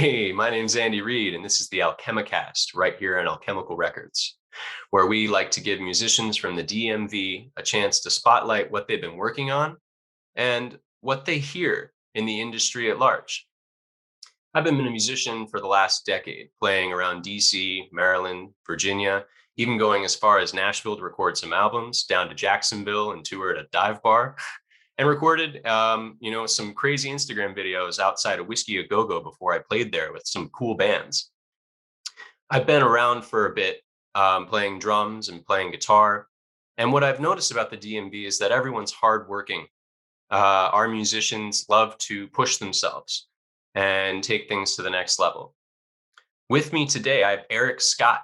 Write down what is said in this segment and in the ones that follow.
Hey, my name's Andy Reid, and this is the Alchemicast right here on Alchemical Records, where we like to give musicians from the DMV a chance to spotlight what they've been working on and what they hear in the industry at large. I've been a musician for the last decade, playing around DC, Maryland, Virginia, even going as far as Nashville to record some albums, down to Jacksonville and toured a dive bar, and recorded, some crazy Instagram videos outside of Whiskey A Go Go before I played there with some cool bands. I've been around for a bit, playing drums and playing guitar. And what I've noticed about the DMV is that everyone's hardworking. Our musicians love to push themselves and take things to the next level. With me today, I have Eric Scott,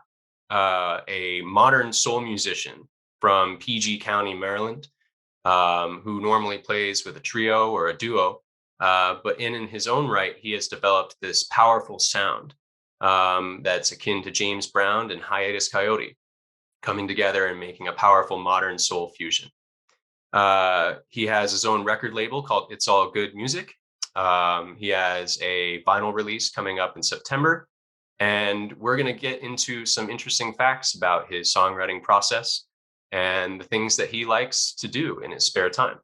a modern soul musician from PG County, Maryland, who normally plays with a trio or a duo. But in his own right, he has developed this powerful sound that's akin to James Brown and Hiatus Coyote coming together and making a powerful modern soul fusion. He has his own record label called It's All Good Music. He has a vinyl release coming up in September. And we're going to get into some interesting facts about his songwriting process and the things that he likes to do in his spare time.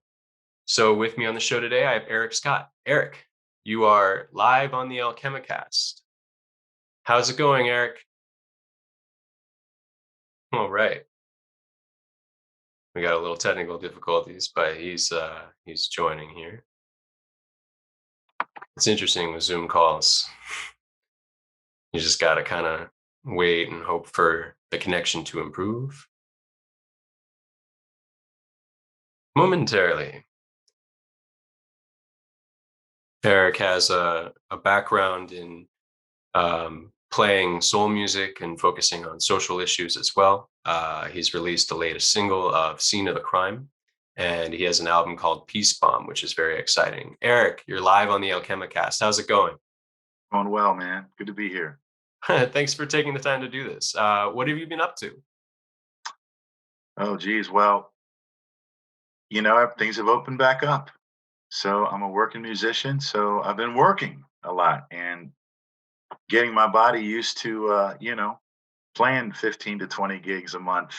So with me on the show today, I have Eric Scott. Eric, you are live on the Alchemicast. How's it going, Eric? All right. We got a little technical difficulties, but he's joining here. It's interesting with Zoom calls. You just got to kind of wait and hope for the connection to improve. Momentarily. Eric has a background in playing soul music and focusing on social issues as well. He's released the latest single of Scene of the Crime, and he has an album called Peace Bomb, which is very exciting. Eric, you're live on the Alchemicast. How's it going? Going well, man. Good to be here. Thanks for taking the time to do this. What have you been up to? Oh, geez. Well, things have opened back up. So I'm a working musician. So I've been working a lot and getting my body used to, playing 15 to 20 gigs a month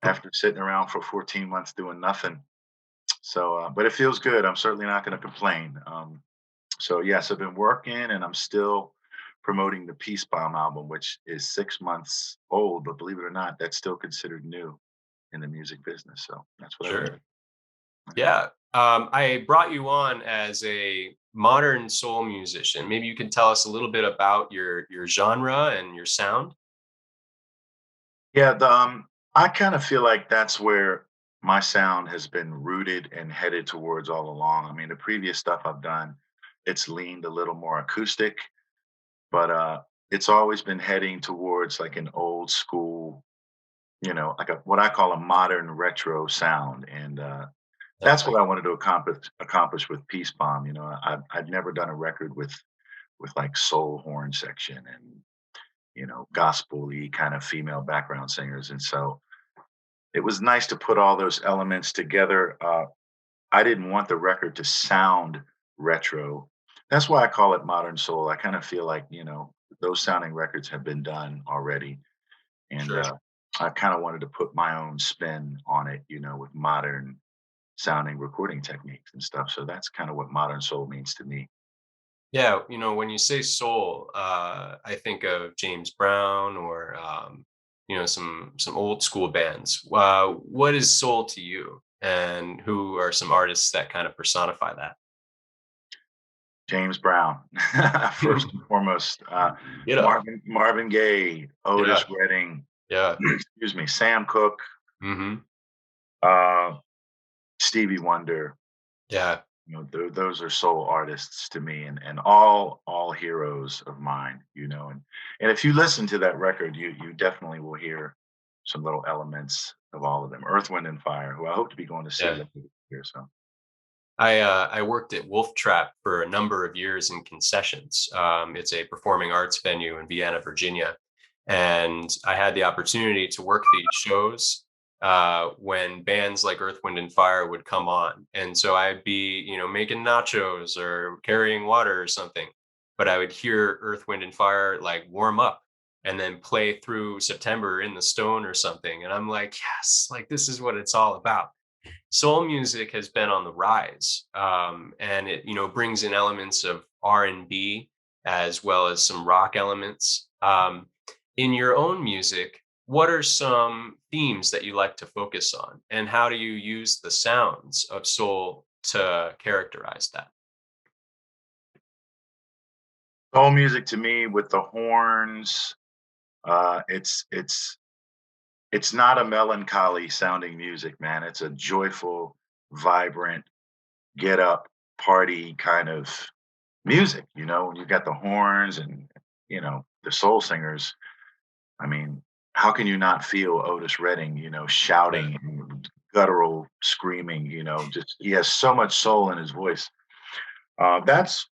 after sitting around for 14 months doing nothing. So, but it feels good. I'm certainly not going to complain. So, yes, I've been working and I'm still promoting the Peace Bomb album, which is 6 months old. But believe it or not, that's still considered new in the music business. So that's what I've been. Sure. Yeah. I brought you on as a modern soul musician. Maybe you can tell us a little bit about your genre and your sound. Yeah, I kind of feel like that's where my sound has been rooted and headed towards all along. I mean, the previous stuff I've done, it's leaned a little more acoustic, but it's always been heading towards like an old school, like what I call a modern retro sound. And that's what Definitely. I wanted to accomplish with Peace Bomb. I'd never done a record with like soul horn section and gospel-y kind of female background singers. And so it was nice to put all those elements together. I didn't want the record to sound retro. That's why I call it modern soul. I kind of feel like, those sounding records have been done already. And Sure. I kind of wanted to put my own spin on it, with modern sounding recording techniques and stuff. So that's kind of what modern soul means to me. Yeah, when you say soul, I think of James Brown or some old school bands. What is soul to you, and who are some artists that kind of personify that? James Brown, first and foremost. You know, Marvin Gaye, yeah, Otis Redding, yeah, excuse me, Sam Cooke, hmm uh, Stevie Wonder. yeah, Those are soul artists to me, and all heroes of mine. And if you listen to that record, you definitely will hear some little elements of all of them. Earth, Wind, and Fire, who I hope to be going to see yeah. later this year. So I worked at Wolf Trap for a number of years in concessions. It's a performing arts venue in Vienna, Virginia, and I had the opportunity to work these shows when bands like Earth, Wind, and Fire would come on, and so I'd be, making nachos or carrying water or something, but I would hear Earth, Wind, and Fire like warm up and then play through September in the Stone or something. And I'm like, yes, like this is what it's all about. Soul music has been on the rise, and it brings in elements of R&B as well as some rock elements. In your own music, what are some themes that you like to focus on, and how do you use the sounds of soul to characterize that? Soul music to me with the horns, it's not a melancholy sounding music, man. It's a joyful, vibrant, get up, party kind of music. When you got the horns and the soul singers. I mean, how can you not feel Otis Redding, Yeah, shouting and guttural screaming, just he has so much soul in his voice. That's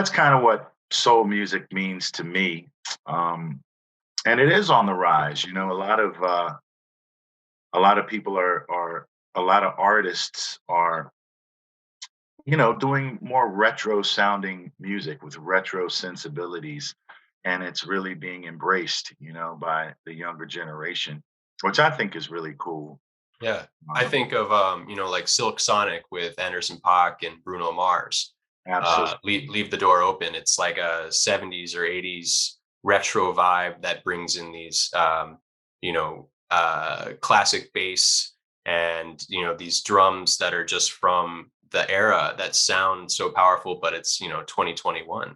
kind of what soul music means to me. And it is on the rise. A lot of people are a lot of artists are doing more retro sounding music with retro sensibilities, and it's really being embraced, by the younger generation, which I think is really cool. yeah. I Um, think of like Silk Sonic with Anderson .Paak and Bruno Mars. Absolutely. Leave the Door Open. It's like a 70s or 80s retro vibe that brings in these classic bass and these drums that are just from the era that sound so powerful, but it's 2021.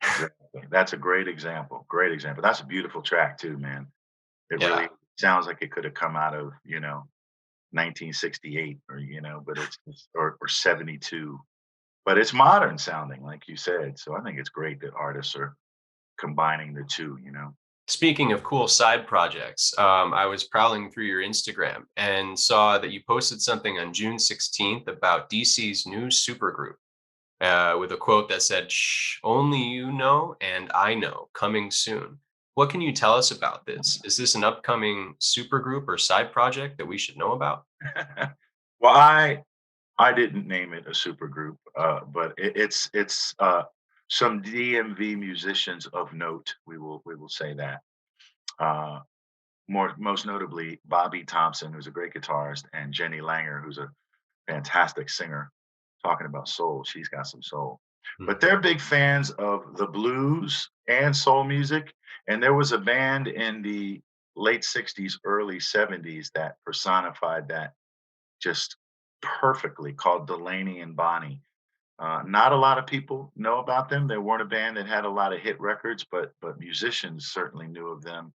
Exactly. That's a great example. Great example. That's a beautiful track too, man. It Yeah. really sounds like it could have come out of 1968, or but or 72, but it's modern sounding, like you said. So I think it's great that artists are combining the two. Speaking of cool side projects, I was prowling through your Instagram and saw that you posted something on June 16th about DC's new supergroup with a quote that said, "Shh, only you know and I know, coming soon." What can you tell us about this? Is this an upcoming supergroup or side project that we should know about? Well, I didn't name it a super group, but it's some DMV musicians of note. We will say that. Uh, most notably, Bobby Thompson, who's a great guitarist, and Jenny Langer, who's a fantastic singer. Talking about soul, she's got some soul. Hmm. But they're big fans of the blues and soul music. And there was a band in the late 60s, early 70s that personified that just perfectly, called Delaney and Bonnie. Not a lot of people know about them. They weren't a band that had a lot of hit records, but musicians certainly knew of them.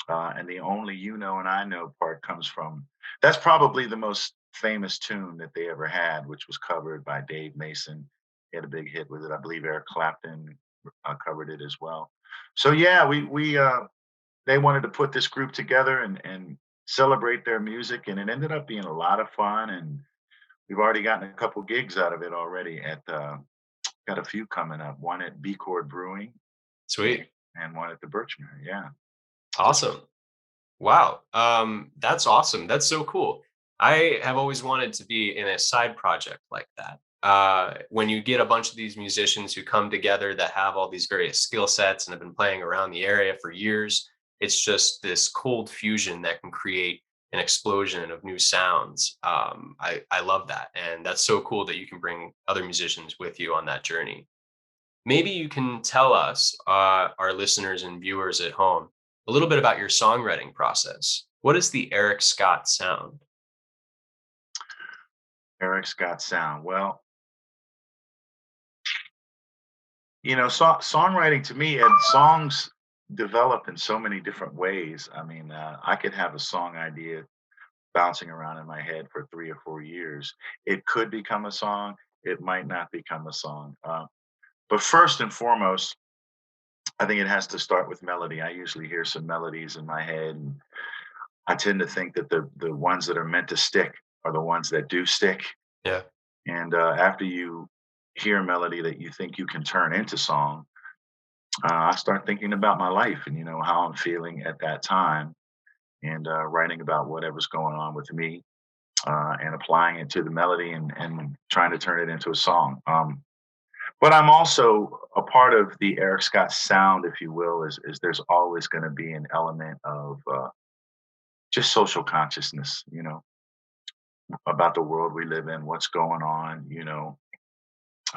And the only you know and I know part comes from that's probably the most famous tune that they ever had, which was covered by Dave Mason. He had a big hit with it. I believe Eric Clapton covered it as well. So yeah, we they wanted to put this group together and celebrate their music, and it ended up being a lot of fun. And we've already gotten a couple gigs out of it already. At got a few coming up. One at B Chord Brewing and, Sweet. and one at the Birchmere. Yeah. So Awesome. Wow. That's awesome. That's so cool. I have always wanted to be in a side project like that. When you get a bunch of these musicians who come together that have all these various skill sets and have been playing around the area for years, it's just this cold fusion that can create an explosion of new sounds. I love that. And that's so cool that you can bring other musicians with you on that journey. Maybe you can tell us, our listeners and viewers at home, a little bit about your songwriting process. What is the Eric Scott sound? Eric Scott sound. Well, songwriting to me, and songs develop in so many different ways. I mean, I could have a song idea bouncing around in my head for 3 or 4 years. It could become a song. It might not become a song. But first and foremost, I think it has to start with melody. I usually hear some melodies in my head, and I tend to think that the ones that are meant to stick are the ones that do stick. Yeah. And after you hear a melody that you think you can turn into song, I start thinking about my life and how I'm feeling at that time, and writing about whatever's going on with me, and applying it to the melody and trying to turn it into a song. But I'm also a part of the Eric Scott sound, if you will, is there's always going to be an element of just social consciousness, about the world we live in, what's going on,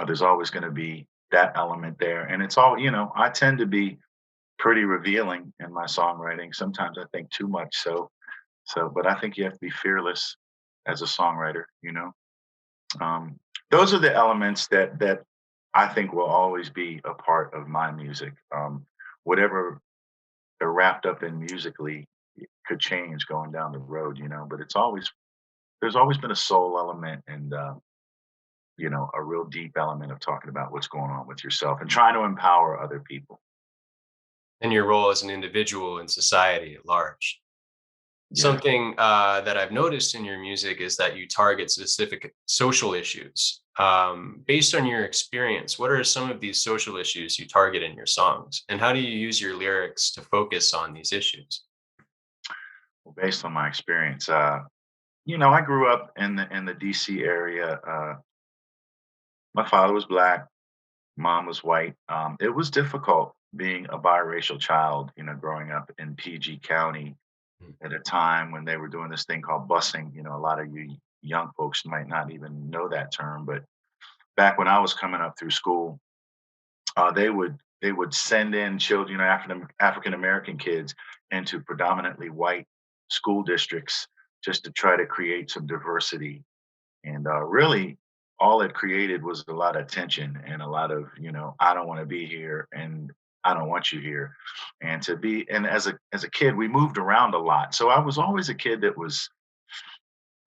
there's always going to be that element there. And it's all, I tend to be pretty revealing in my songwriting. Sometimes I think too much but I think you have to be fearless as a songwriter, Um, those are the elements that I think will always be a part of my music. Whatever they're wrapped up in musically could change going down the road, but there's always been a soul element and a real deep element of talking about what's going on with yourself and trying to empower other people. And your role as an individual in society at large. Yeah. Something that I've noticed in your music is that you target specific social issues. Based on your experience, what are some of these social issues you target in your songs, and how do you use your lyrics to focus on these issues? Well, based on my experience, I grew up in the DC area. My father was black, mom was white. It was difficult being a biracial child, growing up in PG County Mm. at a time when they were doing this thing called busing. A lot of you young folks might not even know that term, but back when I was coming up through school, they would send in children, African American kids into predominantly white school districts just to try to create some diversity. And really, all it created was a lot of tension and a lot of, I don't want to be here and I don't want you here. And as a kid, we moved around a lot. So I was always a kid that was,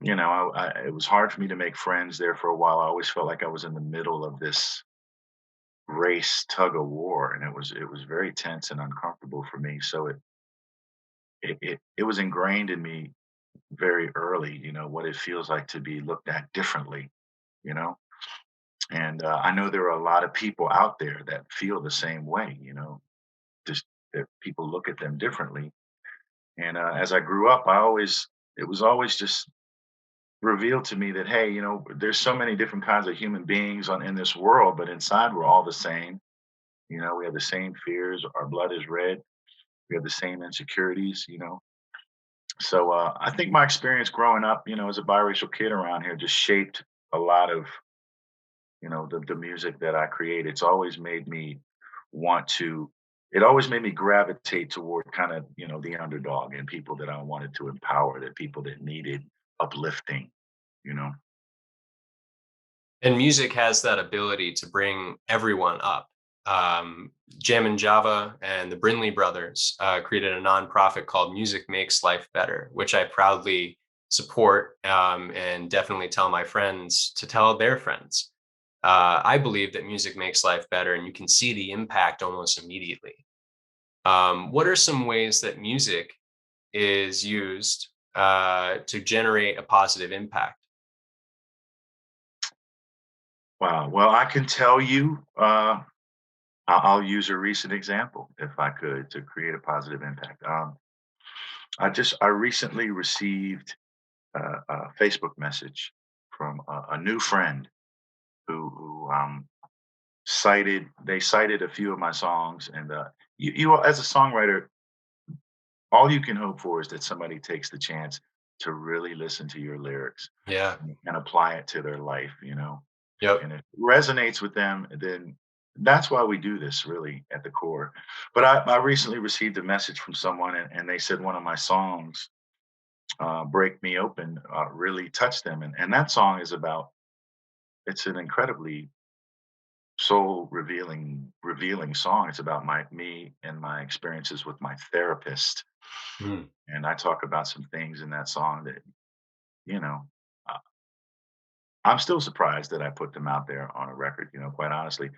it was hard for me to make friends there for a while. I always felt like I was in the middle of this race tug of war, and it was very tense and uncomfortable for me. So it was ingrained in me very early, what it feels like to be looked at differently, you know. And I know there are a lot of people out there that feel the same way, just that people look at them differently. And as I grew up, it was always just revealed to me that, hey, there's so many different kinds of human beings in this world, but inside we're all the same. We have the same fears. Our blood is red. We have the same insecurities. So I think my experience growing up, as a biracial kid around here, just shaped a lot of, the music that I create. It's always made me want to. It always made me gravitate toward kind of, the underdog and people that I wanted to empower, that people that needed uplifting. You know. And music has that ability to bring everyone up. Jam and Java and the Brinley brothers created a nonprofit called Music Makes Life Better, which I proudly support and definitely tell my friends to tell their friends. I believe that music makes life better, and you can see the impact almost immediately. What are some ways that music is used to generate a positive impact? Wow. Well, I can tell you. I'll use a recent example, if I could, to create a positive impact. I recently received a Facebook message from a new friend who cited a few of my songs, and as a songwriter, all you can hope for is that somebody takes the chance to really listen to your lyrics Yeah. and apply it to their life. Yep. And if it resonates with them, then that's why we do this really at the core. But I recently received a message from someone, and they said one of my songs, Break Me Open, really touched them. And that song it's an incredibly soul revealing song. It's about me and my experiences with my therapist. Mm. And I talk about some things in that song that, you know, uh, I'm still surprised that I put them out there on a record, quite honestly.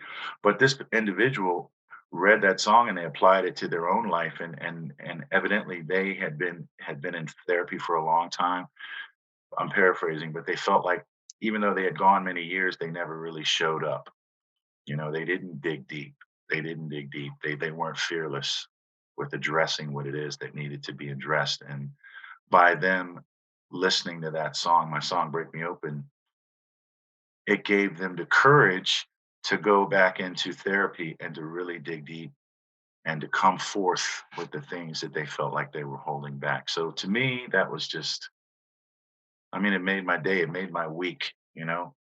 But this individual read that song and they applied it to their own life, and evidently they had been in therapy for a long time. I'm paraphrasing, but they felt like even though they had gone many years, they never really showed up. They didn't dig deep. They didn't dig deep. They weren't fearless with addressing what it is that needed to be addressed. And by them listening to that song, my song Break Me Open, it gave them the courage to go back into therapy and to really dig deep and to come forth with the things that they felt like they were holding back. So to me, that was just, I mean, it made my day, it made my week, you know?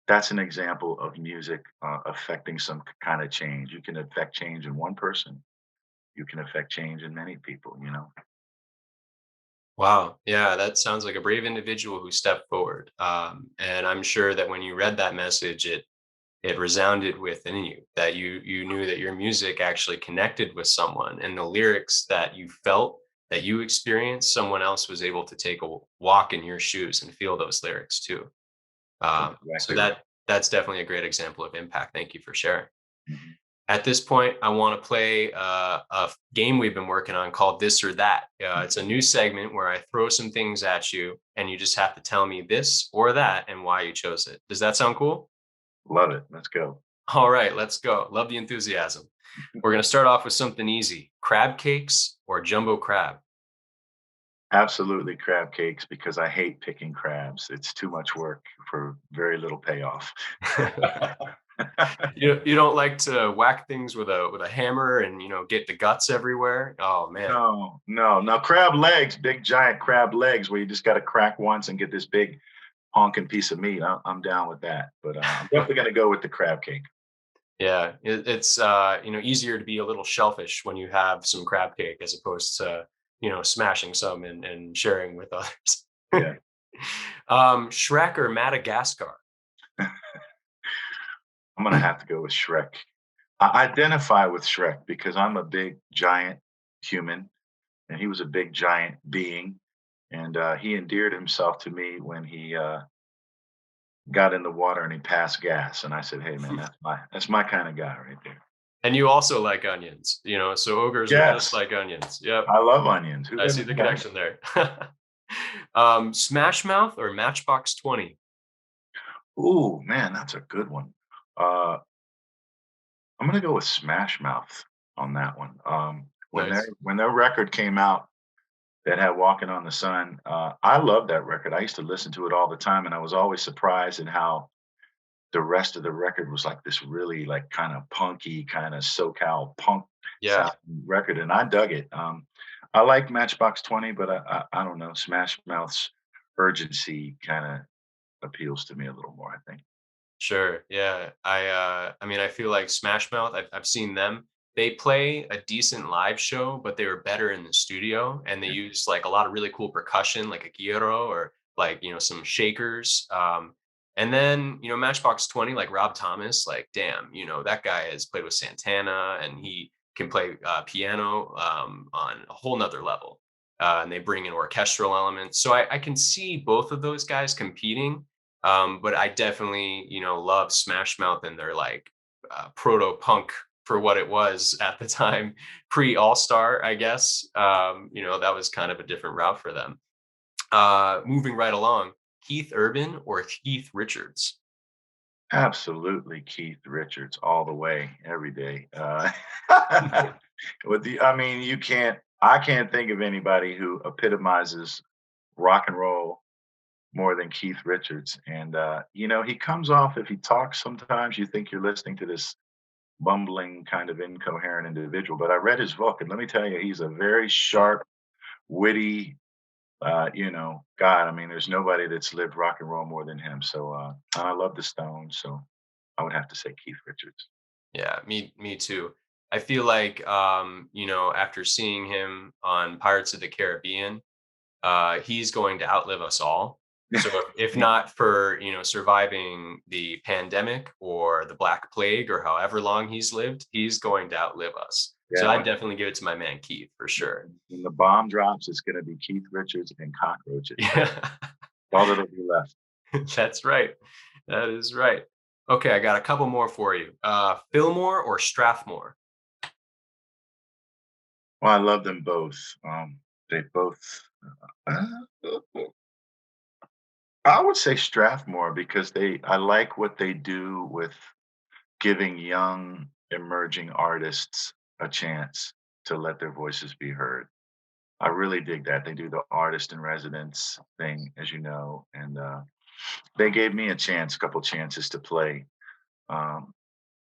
That's an example of music affecting some kind of change. You can affect change in one person, you can affect change in many people, you know? Wow. Yeah, that sounds like a brave individual who stepped forward. And I'm sure that when you read that message, it resounded within you that you knew that your music actually connected with someone, and the lyrics that you felt, that you experienced, someone else was able to take a walk in your shoes and feel those lyrics too. So Exactly right. that's definitely a great example of impact. Thank you for sharing. Mhm. At this point, I want to play game we've been working on called This or That. It's a new segment where I throw some things at you, and you just have to tell me this or that and why you chose it. Does that sound cool? Love it. Let's go. All right, let's go. Love the enthusiasm. We're going to start off with something easy: crab cakes or jumbo crab. Absolutely crab cakes because I hate picking crabs. It's too much work for very little payoff. You don't like to whack things with a hammer and get the guts everywhere. Oh man. No, no, no. Crab legs, big giant crab legs, where you just got to crack once and get this big honking piece of meat. I'm down with that, but I'm definitely gonna go with the crab cake. Yeah, it's easier to be a little shellfish when you have some crab cake as opposed to smashing some and sharing with others. Yeah, Shrek or Madagascar? I'm gonna have to go with Shrek. I identify with Shrek because I'm a big giant human, and he was a big giant being, and he endeared himself to me when he got in the water and he passed gas, and I said, "Hey, man, that's my kind of guy right there." And you also like onions, so ogres are just Yes, like onions. Yep, I love onions. Who I see doesn't the love onions? connection there. Smash Mouth or Matchbox 20? Ooh, man, that's a good one. Uh, I'm gonna go with Smash Mouth on that one. Nice. When their record came out that had "Walking on the Sun," I love that record. I used to listen to it all the time, and I was always surprised at how the rest of the record was like this really like kind of punky, kind of SoCal punk Yeah, sound record, and I dug it. I like Matchbox 20, but I don't know. Smash Mouth's urgency kind of appeals to me a little more, I think. sure. Yeah. I mean, I feel like Smash Mouth, I've seen them. They play a decent live show, but they were better in the studio, and they Yeah. use like a lot of really cool percussion, like a gyro or like, some shakers. And then, Matchbox 20, like Rob Thomas, like, damn, that guy has played with Santana and he can play piano on a whole nother level. And they bring in orchestral elements. So I can see both of those guys competing, but I definitely, love Smash Mouth and their like proto punk for what it was at the time, pre All Star, I guess. That was kind of a different route for them. Moving right along, Keith Urban or Keith Richards? Absolutely, Keith Richards, all the way, every day. I mean, I can't think of anybody who epitomizes rock and roll more than Keith Richards. And, he comes off, if he talks, sometimes you think you're listening to this bumbling, kind of incoherent individual. But I read his book, and let me tell you, he's a very sharp, witty, God, I mean, there's nobody that's lived rock and roll more than him. So, and I love the Stones. So I would have to say Keith Richards. Yeah, me too. I feel like after seeing him on Pirates of the Caribbean, he's going to outlive us all. So if not for, surviving the pandemic or the Black Plague or however long he's lived, he's going to outlive us. So Yeah, I'd definitely give it to my man Keith for sure. when the bomb drops, it's going to be Keith Richards and cockroaches. That's Yeah, all that'll be left. that's right. That is right. Okay, I got a couple more for you. Fillmore or Strathmore? Well, I love them both. They both. Uh, I would say Strathmore because I like what they do with giving young emerging artists a chance to let their voices be heard. I really dig that. They do the artist in residence thing, as you know, and they gave me a couple chances to play.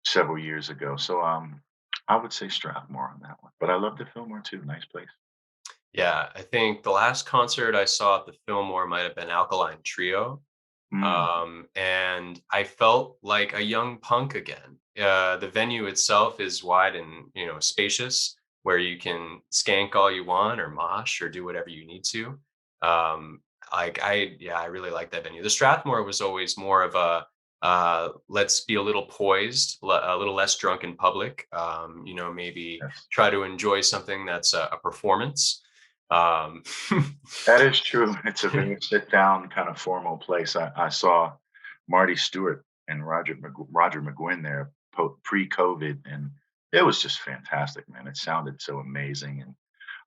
several years ago. So I would say Strathmore on that one. But I love the Fillmore too. Nice place. Yeah, I think the last concert I saw at the Fillmore might have been Alkaline Trio. Mm, And I felt like a young punk again. The venue itself is wide and spacious, where you can skank all you want or mosh or do whatever you need to. Um, I really like that venue. The Strathmore was always more of a let's be a little poised, a little less drunk in public. Maybe yes. try to enjoy something that's a performance. Um, That is true. It's a very sit down kind of formal place. I saw Marty Stewart and Roger McGuinn there pre COVID, and it was just fantastic, man. It sounded so amazing. And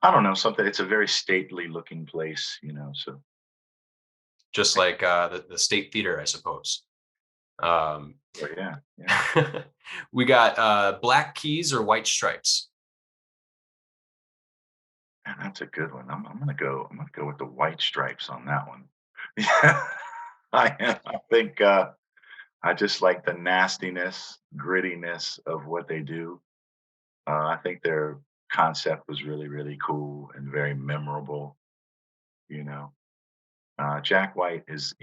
I don't know, something, it's a very stately looking place, you know. So, just like the State Theater, I suppose. Um, but yeah, yeah. we got Black Keys or White Stripes. Man, that's a good one. I'm gonna go with the White Stripes on that one. Yeah, I am. I think I just like the nastiness, grittiness of what they do. I think their concept was really, really cool and very memorable. You know, Jack White is,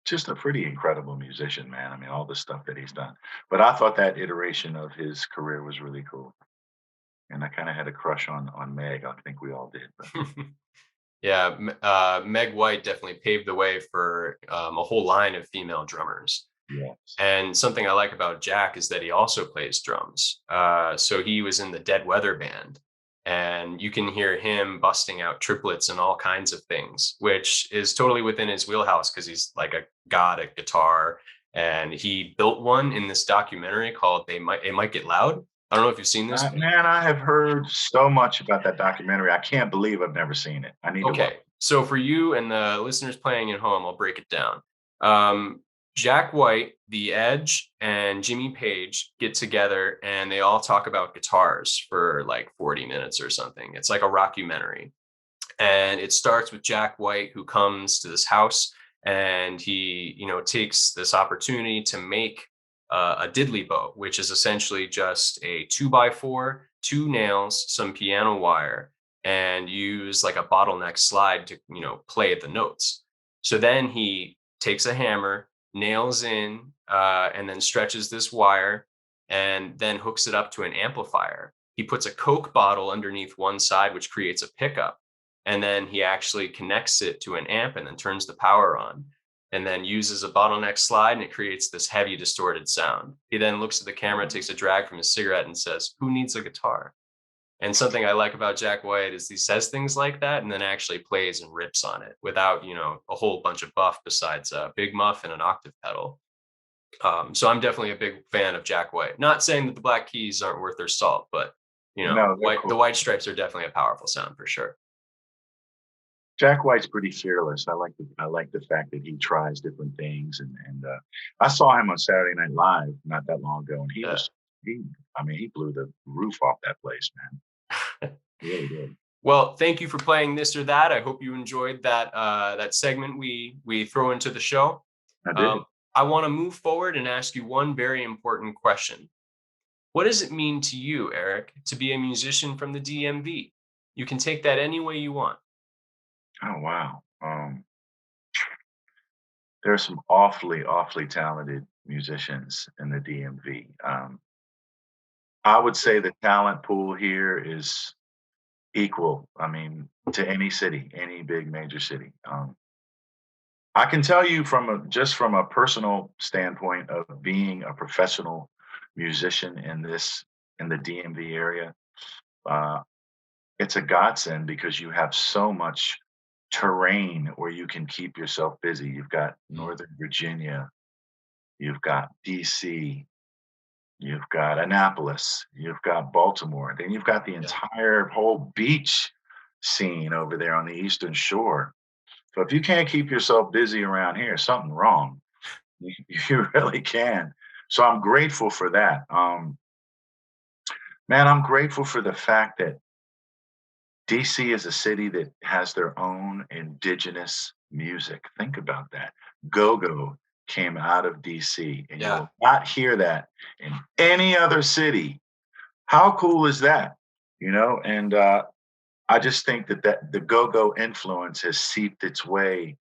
just a pretty incredible musician, man. I mean, all the stuff that he's done. But I thought that iteration of his career was really cool, and I kind of had a crush on Meg. I think we all did. But Yeah, Meg White definitely paved the way for a whole line of female drummers. yes, And something I like about Jack is that he also plays drums. So he was in the Dead Weather band, and you can hear him busting out triplets and all kinds of things, which is totally within his wheelhouse because he's like a god at guitar. And he built one in this documentary called It Might Get Loud." I don't know if you've seen this. man, I have heard so much about that documentary. I can't believe I've never seen it. I need to watch. Okay, so for you and the listeners playing at home, I'll break it down. Um, Jack White, The Edge, and Jimmy Page get together and they all talk about guitars for like 40 minutes or something. It's like a rockumentary. And it starts with Jack White, who comes to this house and he, takes this opportunity to make a diddley bow, which is essentially just a 2x4, two nails, some piano wire, and use like a bottleneck slide to, play the notes. So then he takes a hammer, nails in, and then stretches this wire and then hooks it up to an amplifier. He puts a Coke bottle underneath one side, which creates a pickup, and then he actually connects it to an amp and then turns the power on and then uses a bottleneck slide, and it creates this heavy distorted sound. He then looks at the camera, takes a drag from his cigarette and says, "Who needs a guitar?" And something I like about Jack White is he says things like that and then actually plays and rips on it without, a whole bunch of buff besides a big muff and an octave pedal. So I'm definitely a big fan of Jack White. Not saying that the Black Keys aren't worth their salt, but No, they're the cool. White Stripes are definitely a powerful sound for sure. Jack White's pretty fearless. I like the fact that he tries different things, and I saw him on Saturday Night Live not that long ago, and Uh, he I mean, he blew the roof off that place, man. He really did. Well, thank you for playing this or that. I hope you enjoyed that segment we throw into the show. I did. Um, I want to move forward and ask you one very important question. What does it mean to you, Eric, to be a musician from the DMV? You can take that any way you want. Oh wow. There's some awfully, awfully talented musicians in the DMV. I would say the talent pool here is equal. I mean, to any city, any big major city. I can tell you from a personal standpoint of being a professional musician in the DMV area, uh, it's a godsend because you have so much terrain where you can keep yourself busy. You've got Mm, Northern Virginia, you've got DC, you've got Annapolis, you've got Baltimore, then you've got the yeah. entire whole beach scene over there on the Eastern Shore. So if you can't keep yourself busy around here, something wrong. You really can. So I'm grateful for that. Man, I'm grateful for the fact that DC is a city that has their own indigenous music. Think about that. Go-go, came out of DC, and you Yeah. will not hear that in any other city. How cool is that? And I just think that the go-go influence has seeped its way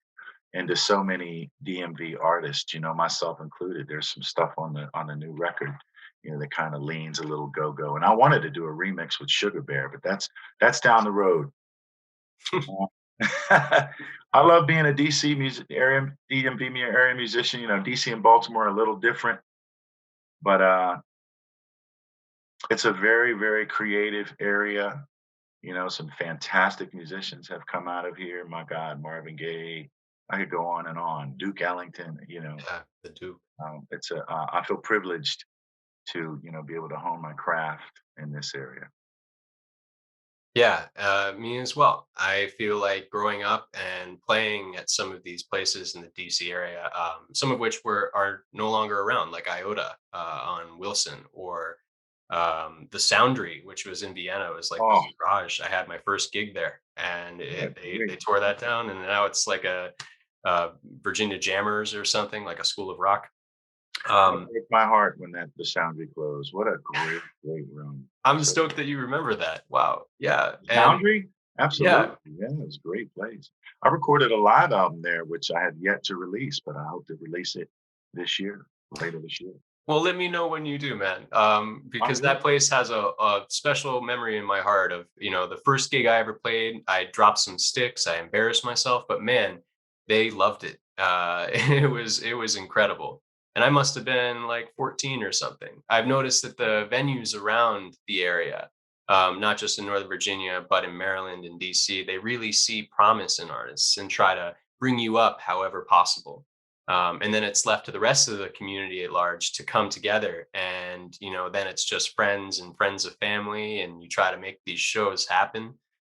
into so many DMV artists, myself included. There's some stuff on the new record, that kind of leans a little go-go. And I wanted to do a remix with Sugar Bear, but that's down the road. I love being a DC music area, DMV area musician. DC and Baltimore are a little different, but it's a very, very creative area. Some fantastic musicians have come out of here. My God, Marvin Gaye. I could go on and on. Duke Ellington. Yeah, the Duke. I feel privileged to be able to hone my craft in this area. Yeah, me as well. I feel like growing up and playing at some of these places in the DC area, some of which are no longer around, like Iota on Wilson, or the Soundry, which was in Vienna. It was like Oh, this garage. I had my first gig there, and yeah, they great. tore that down, and now it's like a Virginia Jammers or something, like a School of Rock. That Um, broke my heart when the Soundry closed. What a great, great room. I'm So stoked that you remember that. Wow, yeah, and Foundry? yeah. Absolutely. Yeah, it was a great place. I recorded a live album there, which I had yet to release, but I hope to release it this year, later this year. Well, let me know when you do, man. I Because will. that place has a special memory in my heart of, the first gig I ever played. I dropped some sticks, I embarrassed myself, but man, they loved it. It was incredible. And I must have been like 14 or something. I've noticed that the venues around the area, not just in Northern Virginia, but in Maryland and DC, they really see promise in artists and try to bring you up however possible. And then it's left to the rest of the community at large to come together, and then it's just friends and friends of family, and you try to make these shows happen.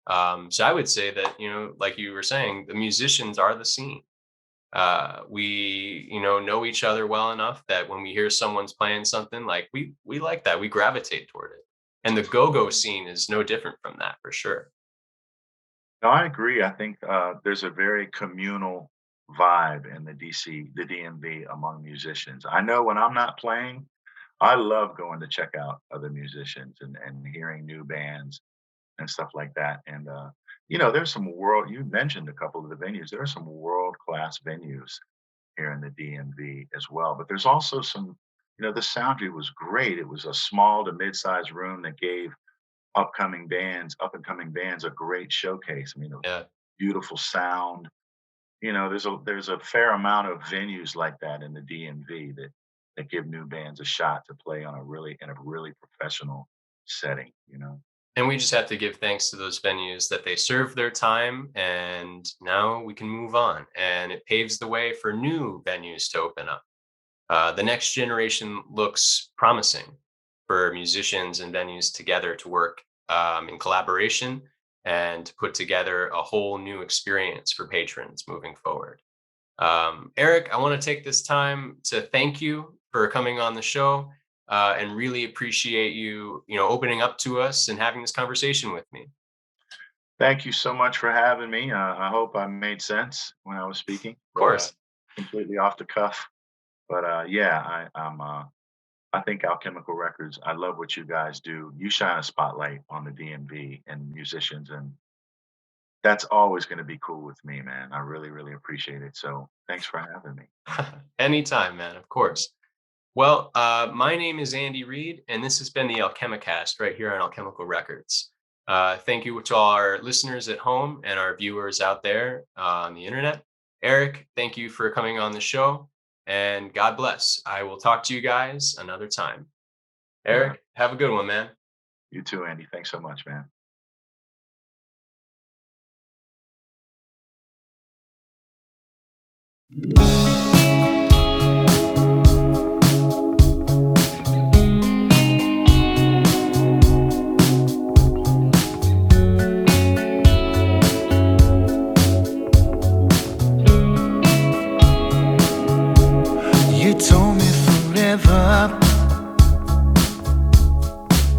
So I would say that, like you were saying, the musicians are the scene. We know each other well enough that when we hear someone's playing something, like we like that, we gravitate toward it. And the go-go scene is no different from that, for sure. No, I agree. I think there's a very communal vibe in the DMV among musicians. I know when I'm not playing, I love going to check out other musicians and hearing new bands and stuff like that. And there's you mentioned a couple of the venues. There are some world-class venues here in the DMV as well. But there's also the Soundry was great. It was a small to mid-sized room that gave up and coming bands a great showcase. I mean, a Yeah. beautiful sound. There's a fair amount of venues like that in the DMV that give new bands a shot to play in a really professional setting. And we just have to give thanks to those venues that they served their time, and now we can move on. And it paves the way for new venues to open up. The next generation looks promising for musicians and venues together to work in collaboration and to put together a whole new experience for patrons moving forward. Eric, I want to take this time to thank you for coming on the show, and really appreciate you, opening up to us and having this conversation with me. Of Thank you so much for having me. I hope I made sense when I was speaking, but course. completely off the cuff. But yeah, I think Alchemical Records. I love what you guys do. You shine a spotlight on the DMV and musicians, and that's always going to be cool with me, man. I really, really appreciate it. So thanks for having me. Anytime, man. Of course. Well, my name is Andy Reid, and this has been the Alchemicast right here on Alchemical Records. Thank you to all our listeners at home and our viewers out there on the internet. Eric, thank you for coming on the show, and God bless. I will talk to you guys another time. All right. Eric, have a good one, man. You too, Andy. Thanks so much, man. You told me forever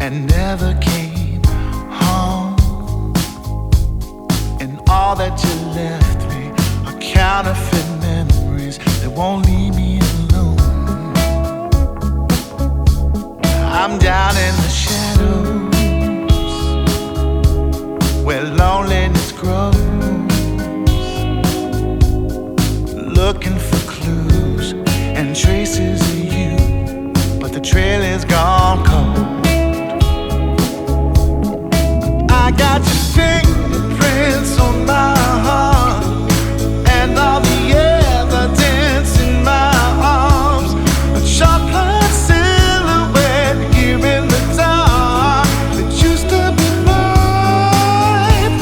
and never came home. And all that you left me are counterfeit memories that won't leave me I'm down in the shadows where loneliness grows, looking for clues and traces of you, but the trail is gone cold. I got your fingerprints on my heart and all the evidence in my arms, a chocolate silhouette here in the dark that used to be mine.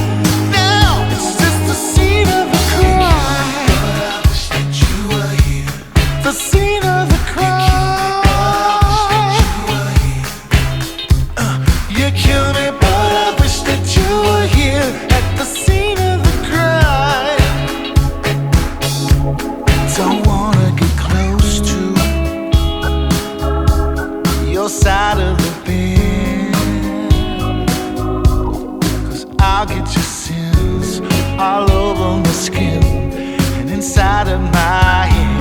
Now it's just the scene of the crime. I wish that you were here. The scene of the crime. You kill me, but I wish that you were here at the scene of the crime. Don't wanna get close to your side of the bed, 'cause I'll get your sins all over my skin and inside of my head.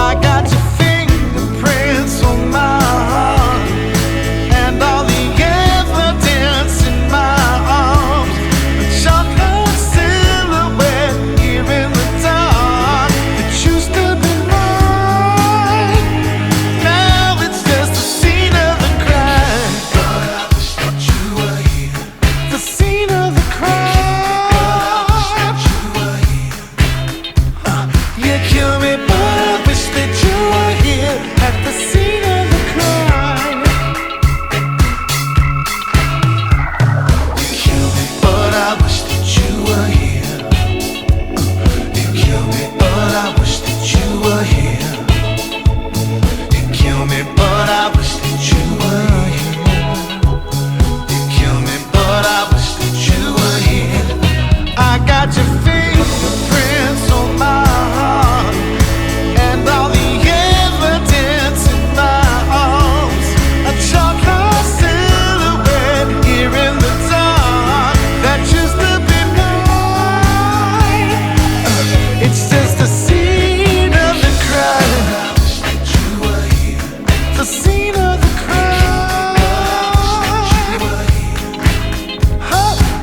I got your fingerprints on my heart and all the evidence in my arms, a chocolate silhouette here in the dark that used to be mine. Now it's just the scene of the crime. But I wish that you were here. The scene of the crime. But I wish that you were here. You kill me, but I wish that you were here at the scene of the crime. You kill me, but I wish that you were here. You kill me, but I wish that you were here. You kill me, but I wish that you were here. You kill me, but I wish that you were here. I got your fingerprints on my heart and all the evidence in my arms, a chocolate silhouette here in the dark that used to be mine. It's just the scene of the crime. I wish that you were here. The scene of the crime.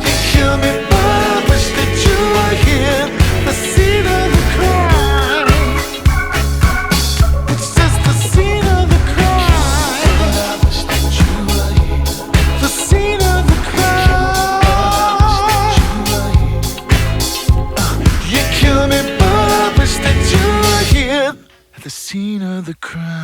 You kill me, but I wish that you were here. The scene of the crime. It's just the scene of the crime. I wish that you were here. The scene of the crime. You kill me, but I wish that you were here. The scene of the crime.